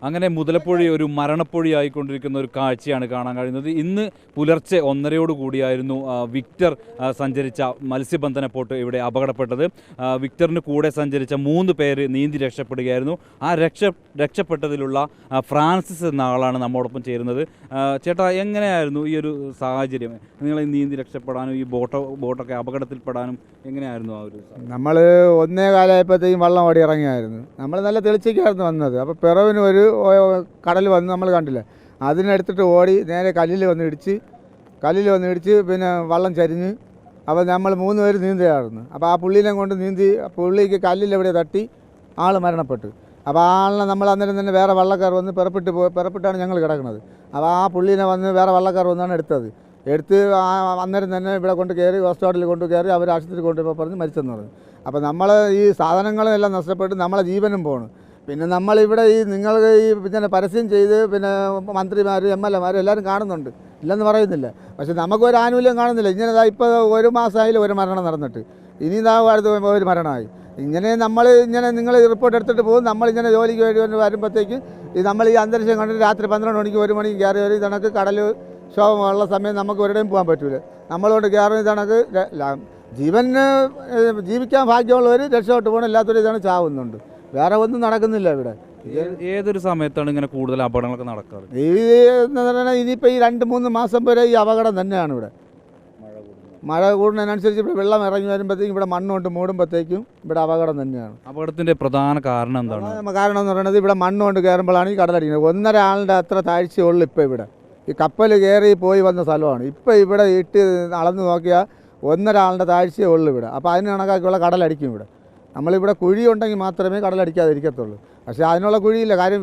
അങ്ങനെ മുതലപ്പൊഴി ഒരു മരണപ്പൊഴിയായിക്കൊണ്ടിരിക്കുന്ന ഒരു കാഴ്ചയാണ് കാണാൻ കഴിയുന്നത്. ഇന്ന് പുലർച്ചെ 1:30 കൂടിയായിരുന്നു വിക്ടർ സഞ്ചരിച്ച മത്സ്യബന്ധന ബോട്ട് ഇവിടെ അപകടപ്പെട്ടത്. വിക്ടറിന് കൂടെ സഞ്ചരിച്ച 3 പേര് നീന്തി രക്ഷപ്പെടുകയായിരുന്നു. ആ രക്ഷപ്പെട്ടതിലുള്ള ഫ്രാൻസിസ് എന്ന ആളാണ് നമ്മോടൊപ്പം ചേരുന്നത്. ചേട്ടാ, എങ്ങനെയായിരുന്നു ഈ ഒരു സാഹചര്യം? നിങ്ങൾ നീന്തി രക്ഷപ്പെടാനും ഈ ബോട്ടൊക്കെ അപകടത്തിൽപ്പെടാനും എങ്ങനെയായിരുന്നു ആ ഒരു? നമ്മൾ 1:15 വള്ളം ഓടി ഇറങ്ങിയായിരുന്നു. നമ്മൾ നല്ല തെളിച്ചയ്ക്കായിരുന്നു വന്നത്. അപ്പോൾ പിറവിന് ഒരു കടൽ വന്ന് നമ്മൾ കണ്ടില്ല. അതിനെടുത്തിട്ട് ഓടി നേരെ കല്ലിൽ വന്ന് ഇടിച്ച് പിന്നെ വള്ളം ചരിഞ്ഞ്. അപ്പോൾ നമ്മൾ 3 പേര് നീന്തുകയായിരുന്നു. അപ്പോൾ ആ പുള്ളീനെ കൊണ്ട് നീന്തി പുള്ളിക്ക് കല്ലിലെവിടെ തട്ടി ആൾ മരണപ്പെട്ടു. അപ്പോൾ ആളിനെ നമ്മൾ അന്നേരം തന്നെ വേറെ വള്ളക്കാർ വന്ന് പിറപ്പിട്ടാണ് ഞങ്ങൾ കിടക്കുന്നത്. അപ്പോൾ ആ പുള്ളീനെ വന്ന് വേറെ വള്ളക്കാർ വന്നാണ് എടുത്ത് അന്നേരം തന്നെ ഇവിടെ കൊണ്ട് കയറി ഹോസ്പിറ്റലിൽ കൊണ്ട് കയറി അവർ ആശുപത്രി കൊണ്ടുപോയി പറഞ്ഞ് മരിച്ചെന്ന് പറഞ്ഞു. അപ്പോൾ നമ്മൾ ഈ സാധനങ്ങളെല്ലാം നഷ്ടപ്പെട്ട് നമ്മളെ ജീവനും പോകണം. പിന്നെ നമ്മളിവിടെ നിങ്ങൾ പിന്നെ പരസ്യം ചെയ്ത് പിന്നെ മന്ത്രിമാർ MLA എല്ലാവരും കാണുന്നുണ്ട്, ഇല്ലെന്ന് പറയുന്നില്ല. പക്ഷെ നമുക്കൊരു ആനുകൂല്യം കാണുന്നില്ല. ഇങ്ങനെ ഇപ്പോൾ 1 മാസമായാലും ഒരു മരണം നടന്നിട്ട് ഇനി അടുത്ത് ഒരു മരണമായി. ഇങ്ങനെ നിങ്ങൾ റിപ്പോർട്ട് എടുത്തിട്ട് പോകും. നമ്മളിങ്ങനെ ജോലിക്ക് വേണ്ടി വരുമ്പോഴത്തേക്ക് നമ്മൾ ഈ അന്തരീക്ഷം കണ്ടിട്ട് രാത്രി 12 മണിക്ക് 1 മണിക്ക് കയറി വരും. ഇതണക്ക് കടൽ ക്ഷോഭമുള്ള സമയം നമുക്ക് ഒരിടയും പോകാൻ പറ്റില്ല. നമ്മളോട് കയറുന്ന ഇതണക്ക് ജീവിക്കാൻ ഭാഗ്യമുള്ളവർ രക്ഷപ്പെട്ട് പോകണം, എല്ലാത്തവരും ഇതാണ് ചാവുന്നുണ്ട്. വേറെ ഒന്നും നടക്കുന്നില്ല ഇവിടെ. ഏതൊരു സമയത്താണ് ഇങ്ങനെ കൂടുതൽ അപകടങ്ങളൊക്കെ നടക്കാറ്? ഇനിയിപ്പോൾ ഈ 2-3 മാസം വരെ ഈ അപകടം തന്നെയാണ് ഇവിടെ. മഴ കൂടുന്നതിനനുസരിച്ച് ഇവിടെ വെള്ളം ഇറങ്ങി വരുമ്പോഴത്തേക്കും ഇവിടെ മണ്ണുകൊണ്ട് മൂടുമ്പോഴത്തേക്കും ഇവിടെ അപകടം തന്നെയാണ്. അപകടത്തിൻ്റെ പ്രധാന കാരണം എന്താണ്? കാരണം എന്ന് പറയുന്നത് ഇവിടെ മണ്ണുകൊണ്ട് കയറുമ്പോഴാണ് ഈ കടലടിക്കുന്നത്. 1.5 ആളുടെ അത്ര താഴ്ചയുള്ളൂ ഇപ്പോൾ ഇവിടെ. ഈ കപ്പൽ കയറി പോയി വന്ന സ്ഥലമാണ്. ഇപ്പോൾ ഇവിടെ അളന്ന് നോക്കിയാൽ 1.5 ആളുടെ താഴ്ചയേ ഉള്ളൂ ഇവിടെ. അപ്പോൾ അതിന് കണക്കാക്കിയുള്ള കടലടിക്കും ഇവിടെ. നമ്മളിവിടെ കുഴി ഉണ്ടെങ്കിൽ മാത്രമേ കടലടിക്കാതിരിക്കത്തുള്ളൂ. പക്ഷേ അതിനുള്ള കുഴിയില്ല. കാര്യം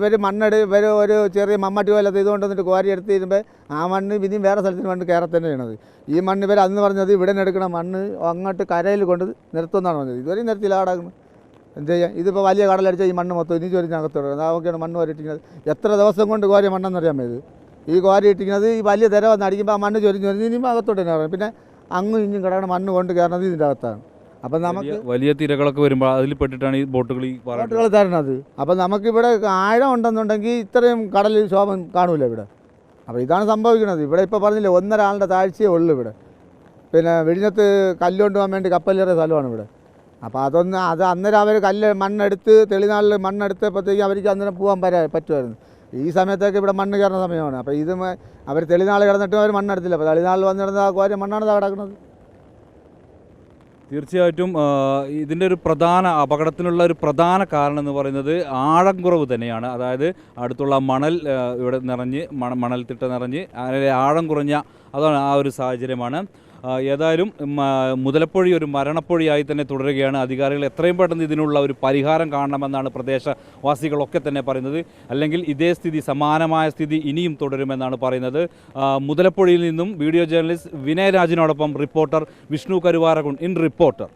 ഇവർ ഒരു ചെറിയ മമ്മട്ടി പോലത്തെ ഇതുകൊണ്ട് വന്നിട്ട് കോരി എടുത്ത് തരുമ്പോൾ ആ മണ്ണ് ഇനിയും വേറെ സ്ഥലത്തിന് മണ്ണ് കയറത്തന്നെ ചെയ്യണത്. ഈ മണ്ണ് ഇവർ അന്ന് പറഞ്ഞത് ഇവിടെ നിന്ന് എടുക്കണ മണ്ണ് അങ്ങോട്ട് കരയിൽ കൊണ്ട് നിർത്തുമെന്നാണ് പറഞ്ഞത്. ഇതുവരെയും നിർത്തിയില്ല. ആടാകുന്നു എന്ത് ചെയ്യാം? ഇതിപ്പോൾ വലിയ കടലടിച്ചാൽ ഈ മണ്ണ് മൊത്തം ഇനി ചൊരിഞ്ഞകത്തോടെ അതൊക്കെയാണ് മണ്ണ് കോരിട്ടിരിക്കുന്നത്. എത്ര ദിവസം കൊണ്ട് കോരിയ മണ്ണെന്നറിയാൻ ഇത് ഈ കോരി ഇട്ടിരിക്കുന്നത്. ഈ വലിയ തിര വന്ന് അടിക്കുമ്പോൾ ആ മണ്ണ് ചൊരിഞ്ഞ് ഇനിയും അകത്തോട്ട് തന്നെ പറയും. പിന്നെ അങ്ങും ഇഞ്ഞും കിടക്കണ മണ്ണ് കൊണ്ട് കയറുന്നത് ഇതിൻ്റെ അകത്താണ്. അപ്പം നമുക്ക് വലിയ തിരകളൊക്കെ വരുമ്പോൾ അതിൽ പെട്ടിട്ടാണ് ഈ ബോട്ടുകൾ തരണത്. അപ്പം നമുക്കിവിടെ ആഴം ഉണ്ടെന്നുണ്ടെങ്കിൽ ഇത്രയും കടൽ ശോഭം കാണൂല ഇവിടെ. അപ്പോൾ ഇതാണ് സംഭവിക്കുന്നത്. ഇവിടെ ഇപ്പോൾ പറഞ്ഞില്ലേ 1.5 ആളുടെ താഴ്ചയേ ഉള്ളൂ ഇവിടെ. പിന്നെ വിഴിഞ്ഞത്ത് കല്ലുകൊണ്ട് പോകാൻ വേണ്ടി കപ്പലേറിയ സ്ഥലമാണ് ഇവിടെ. അപ്പോൾ അന്നേരം അവർ മണ്ണെടുത്ത് തെളിനാളിൽ മണ്ണെടുത്തപ്പോഴത്തേക്കും അവർക്ക് അന്നേരം പോകാൻ പറ്റുമായിരുന്നു. ഈ സമയത്തൊക്കെ ഇവിടെ മണ്ണ് കയറുന്ന സമയമാണ്. അപ്പോൾ അവർ തെളിനാൾ കിടന്നിട്ടും അവർ മണ്ണെടുത്തില്ല. അപ്പോൾ തെളിനാളിൽ വന്നിരുന്ന ആ കോരി മണ്ണാണ് കിടക്കുന്നത്. തീർച്ചയായിട്ടും ഇതിൻ്റെ ഒരു അപകടത്തിനുള്ള ഒരു പ്രധാന കാരണം എന്ന് പറയുന്നത് ആഴം കുറവ് തന്നെയാണ്. അതായത് അടുത്തുള്ള മണൽ ഇവിടെ നിറഞ്ഞ് മണൽത്തിട്ട നിറഞ്ഞ് അങ്ങനെ ആഴം കുറഞ്ഞ അതാണ് ആ ഒരു സാഹചര്യമാണ്. ഏതായാലും മുതലപ്പൊഴി ഒരു മരണപ്പൊഴിയായി തന്നെ തുടരുകയാണ്. അധികാരികൾ എത്രയും പെട്ടെന്ന് ഇതിനുള്ള ഒരു പരിഹാരം കാണണമെന്നാണ് പ്രദേശവാസികളൊക്കെ തന്നെ പറയുന്നത്. അല്ലെങ്കിൽ ഇതേ സ്ഥിതി, സമാനമായ സ്ഥിതി ഇനിയും തുടരുമെന്നാണ് പറയുന്നത്. മുതലപ്പൊഴിയിൽ നിന്നും വീഡിയോ ജേർണലിസ്റ്റ് വിനയരാജിനോടൊപ്പം reporter Vishnu Karuvarakundu in reporter.